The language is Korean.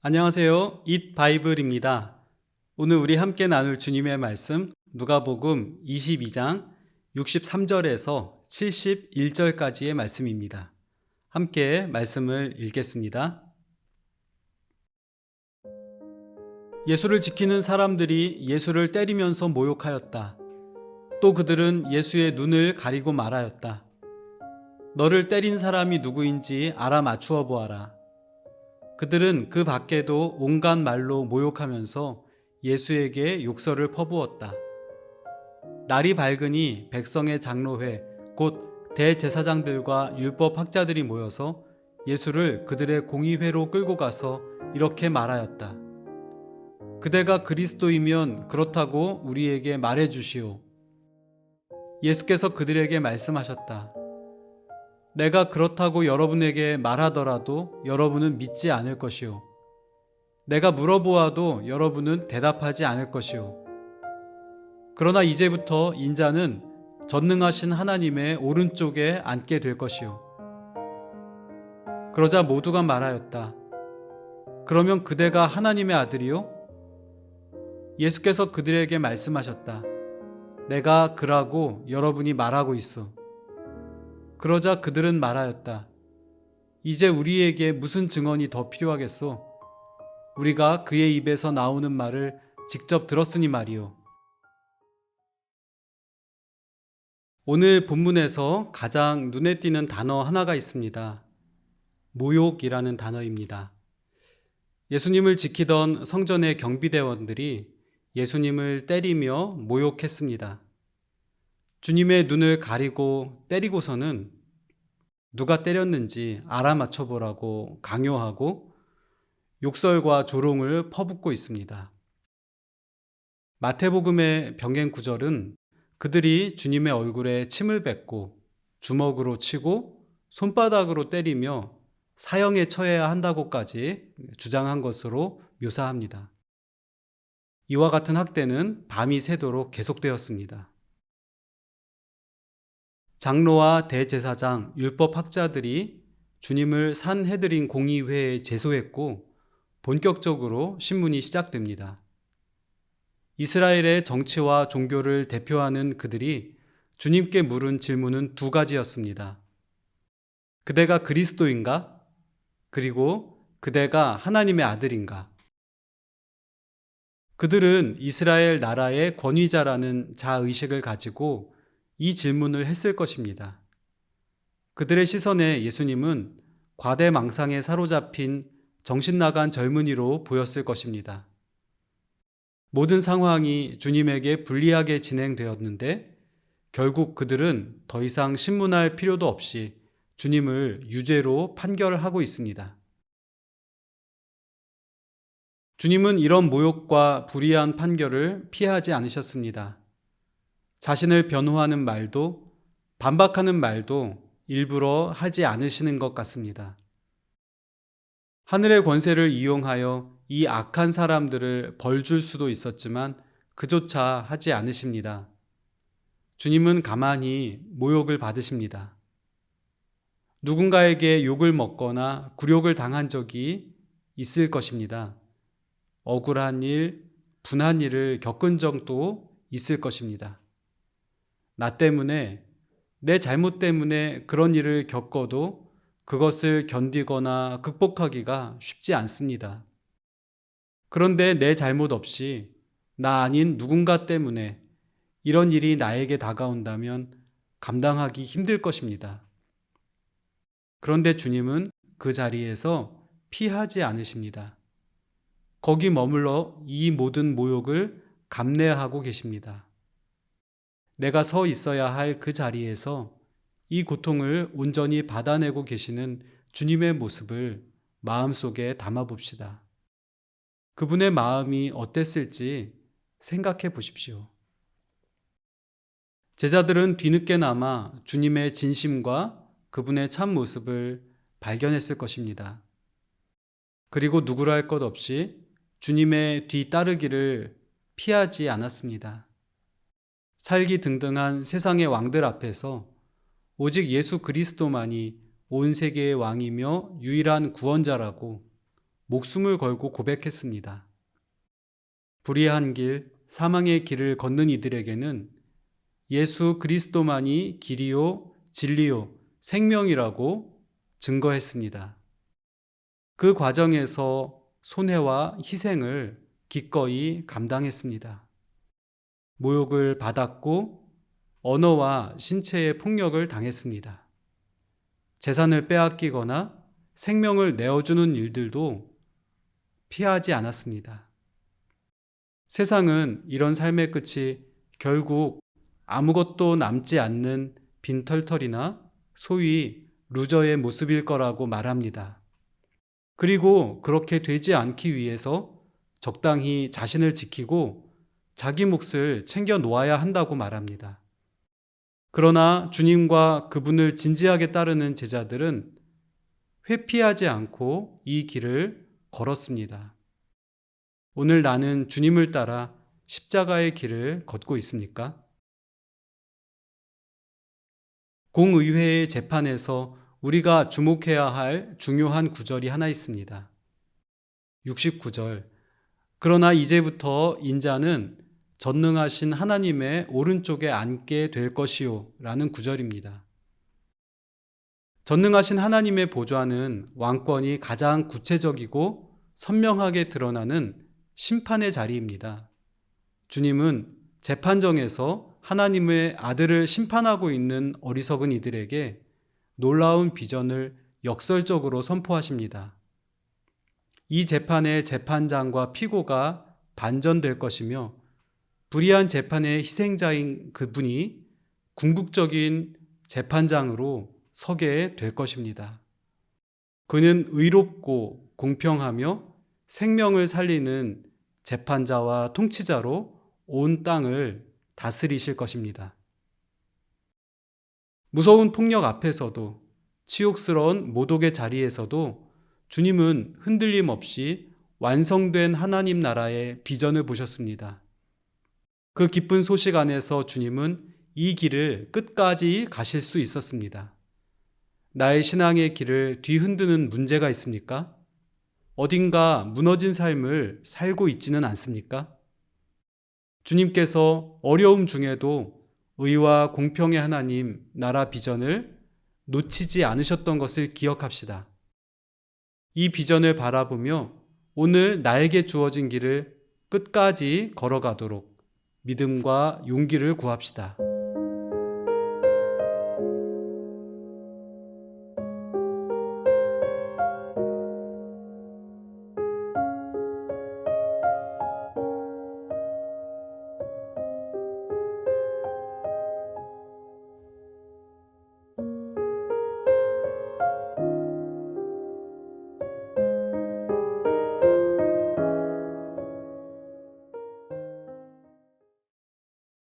안녕하세요. 잇 바이블입니다. 오늘 우리 함께 나눌 주님의 말씀 누가복음 22장 63절에서 71절까지의 말씀입니다. 함께 말씀을 읽겠습니다. 예수를 지키는 사람들이 예수를 때리면서 모욕하였다. 또 그들은 예수의 눈을 가리고 말하였다. 너를 때린 사람이 누구인지 알아맞추어 보아라. 그들은 그 밖에도 온갖 말로 모욕하면서 예수에게 욕설을 퍼부었다. 날이 밝으니 백성의 장로회, 곧 대제사장들과 율법학자들이 모여서 예수를 그들의 공의회로 끌고 가서 이렇게 말하였다. 그대가 그리스도이면 그렇다고 우리에게 말해 주시오. 예수께서 그들에게 말씀하셨다. 내가 그렇다고 여러분에게 말하더라도 여러분은 믿지 않을 것이요. 내가 물어보아도 여러분은 대답하지 않을 것이요. 그러나 이제부터 인자는 전능하신 하나님의 오른쪽에 앉게 될 것이요. 그러자 모두가 말하였다. 그러면 그대가 하나님의 아들이요? 예수께서 그들에게 말씀하셨다. 내가 그라고 여러분이 말하고 있어. 그러자 그들은 말하였다. 이제 우리에게 무슨 증언이 더 필요하겠소? 우리가 그의 입에서 나오는 말을 직접 들었으니 말이요. 오늘 본문에서 가장 눈에 띄는 단어 하나가 있습니다. 모욕이라는 단어입니다. 예수님을 지키던 성전의 경비대원들이 예수님을 때리며 모욕했습니다. 주님의 눈을 가리고 때리고서는 누가 때렸는지 알아맞혀 보라고 강요하고 욕설과 조롱을 퍼붓고 있습니다. 마태복음의 병행 구절은 그들이 주님의 얼굴에 침을 뱉고 주먹으로 치고 손바닥으로 때리며 사형에 처해야 한다고까지 주장한 것으로 묘사합니다. 이와 같은 학대는 밤이 새도록 계속되었습니다. 장로와 대제사장, 율법학자들이 주님을 산헤드린 공의회에 제소했고 본격적으로 신문이 시작됩니다. 이스라엘의 정치와 종교를 대표하는 그들이 주님께 물은 질문은 두 가지였습니다. 그대가 그리스도인가? 그리고 그대가 하나님의 아들인가? 그들은 이스라엘 나라의 권위자라는 자의식을 가지고 이 질문을 했을 것입니다. 그들의 시선에 예수님은 과대망상에 사로잡힌 정신나간 젊은이로 보였을 것입니다. 모든 상황이 주님에게 불리하게 진행되었는데 결국 그들은 더 이상 신문할 필요도 없이 주님을 유죄로 판결하고 있습니다. 주님은 이런 모욕과 불의한 판결을 피하지 않으셨습니다. 자신을 변호하는 말도 반박하는 말도 일부러 하지 않으시는 것 같습니다. 하늘의 권세를 이용하여 이 악한 사람들을 벌줄 수도 있었지만 그조차 하지 않으십니다. 주님은 가만히 모욕을 받으십니다. 누군가에게 욕을 먹거나 굴욕을 당한 적이 있을 것입니다. 억울한 일, 분한 일을 겪은 적도 있을 것입니다. 나 때문에, 내 잘못 때문에 그런 일을 겪어도 그것을 견디거나 극복하기가 쉽지 않습니다. 그런데 내 잘못 없이 나 아닌 누군가 때문에 이런 일이 나에게 다가온다면 감당하기 힘들 것입니다. 그런데 주님은 그 자리에서 피하지 않으십니다. 거기 머물러 이 모든 모욕을 감내하고 계십니다. 내가 서 있어야 할 그 자리에서 이 고통을 온전히 받아내고 계시는 주님의 모습을 마음속에 담아봅시다. 그분의 마음이 어땠을지 생각해 보십시오. 제자들은 뒤늦게나마 주님의 진심과 그분의 참 모습을 발견했을 것입니다. 그리고 누구라 할 것 없이 주님의 뒤따르기를 피하지 않았습니다. 살기 등등한 세상의 왕들 앞에서 오직 예수 그리스도만이 온 세계의 왕이며 유일한 구원자라고 목숨을 걸고 고백했습니다. 불의한 길, 사망의 길을 걷는 이들에게는 예수 그리스도만이 길이요, 진리요, 생명이라고 증거했습니다. 그 과정에서 손해와 희생을 기꺼이 감당했습니다. 모욕을 받았고 언어와 신체의 폭력을 당했습니다. 재산을 빼앗기거나 생명을 내어주는 일들도 피하지 않았습니다. 세상은 이런 삶의 끝이 결국 아무것도 남지 않는 빈털털이나 소위 루저의 모습일 거라고 말합니다. 그리고 그렇게 되지 않기 위해서 적당히 자신을 지키고 자기 몫을 챙겨 놓아야 한다고 말합니다. 그러나 주님과 그분을 진지하게 따르는 제자들은 회피하지 않고 이 길을 걸었습니다. 오늘 나는 주님을 따라 십자가의 길을 걷고 있습니까? 공의회의 재판에서 우리가 주목해야 할 중요한 구절이 하나 있습니다. 69절. 그러나 이제부터 인자는 전능하신 하나님의 오른쪽에 앉게 될 것이요 라는 구절입니다. 전능하신 하나님의 보좌는 왕권이 가장 구체적이고 선명하게 드러나는 심판의 자리입니다. 주님은 재판정에서 하나님의 아들을 심판하고 있는 어리석은 이들에게 놀라운 비전을 역설적으로 선포하십니다. 이 재판의 재판장과 피고가 반전될 것이며 불의한 재판의 희생자인 그분이 궁극적인 재판장으로 서게 될 것입니다. 그는 의롭고 공평하며 생명을 살리는 재판자와 통치자로 온 땅을 다스리실 것입니다. 무서운 폭력 앞에서도 치욕스러운 모독의 자리에서도 주님은 흔들림 없이 완성된 하나님 나라의 비전을 보셨습니다. 그 기쁜 소식 안에서 주님은 이 길을 끝까지 가실 수 있었습니다. 나의 신앙의 길을 뒤흔드는 문제가 있습니까? 어딘가 무너진 삶을 살고 있지는 않습니까? 주님께서 어려움 중에도 의와 공평의 하나님 나라 비전을 놓치지 않으셨던 것을 기억합시다. 이 비전을 바라보며 오늘 나에게 주어진 길을 끝까지 걸어가도록 믿음과 용기를 구합시다.